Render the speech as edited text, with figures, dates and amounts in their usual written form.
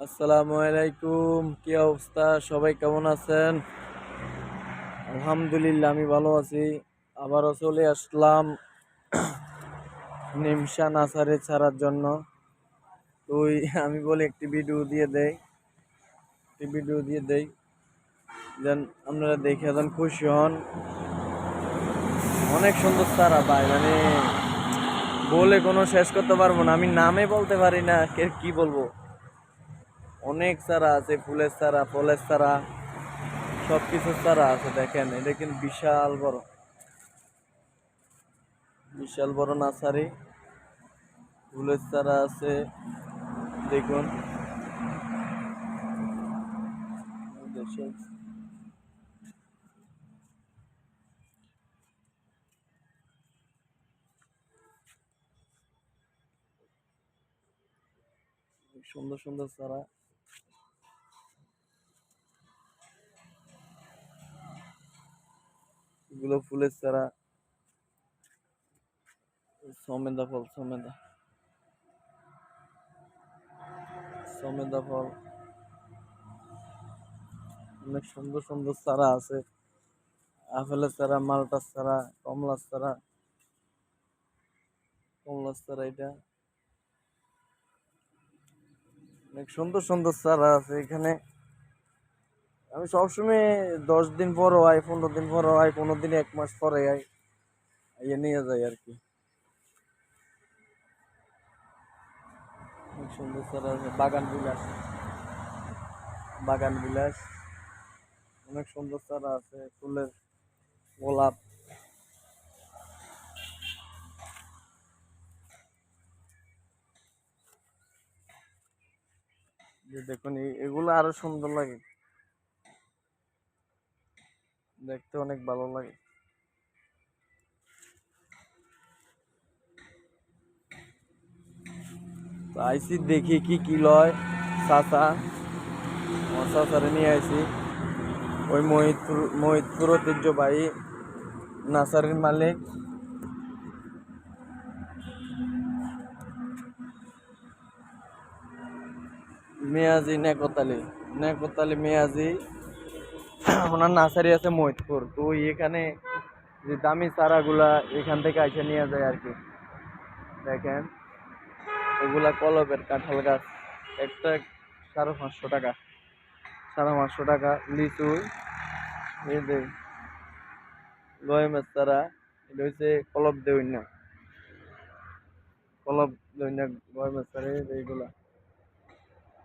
আসসালামু আলাইকুম, কি অবস্থা? সবাই কেমন আছেন? আলহামদুলিল্লাহ আমি ভালো আছি। আবারও চলে আসলাম নিমশা নার্সারি ছাড়ার জন্য। তুই আমি বলি একটি ভিডিও দিয়ে দেই যেন আপনারা দেখে যেন খুশি হন। অনেক সুন্দর চারা ভাই, মানে বলে কোনো শেষ করতে পারবো না, আমি নামে বলতে পারি না কি বলবো। অনেক চারা আছে, ফুলের চারা, ফলের চারা, সবকিছুর চারা আছে। দেখেন, এটা কিন্তু বিশাল বড় নার্সারি। ফুলের চারা আছে, দেখুন। সুন্দর সুন্দর চারা, এগুলো ফুলের চারা। সমেদা ফল, সমেদা ফল, অনেক সুন্দর সুন্দর চারা আছে। আপেলের চারা, মালটার চারা, কমলার চারা এটা। অনেক সুন্দর সুন্দর চারা আছে এখানে। আমি সবসময় 10 দিন পরও আই, 15 দিন পরও আই, 15 দিন 1 মাস পরে আই, ইয়ে নিয়ে যাই আর কি। অনেক সুন্দর চারা আছে। বাগান বিলাস, অনেক সুন্দর চারা আছে। ফুলের গোলাপ, যে দেখুন এগুলো আরো সুন্দর লাগে, দেখতে অনেক ভালো লাগে। তো আইসি দেখি কি কি লয়। চাচা, আমার চাচারে নিয়ে আইসি, ওই মহিতপুর ঐতিহ্যবাহী নার্সারির মালিক। মেয়াজি নেকতালি মেয়াজি, ওনার নার্সারি আছে মহিতপুর। তো এখানে যে দামি চারাগুলা এখান থেকে আইসা নিয়ে যায় আর কি। দেখেন, এগুলা কলবের কাঁঠাল গাছ, একটা 550 টাকা, 550 টাকা। লিচু, এই যে গয়মের চারা, এটা হচ্ছে কলব দেউন্না, গয়মের চারা, এইগুলা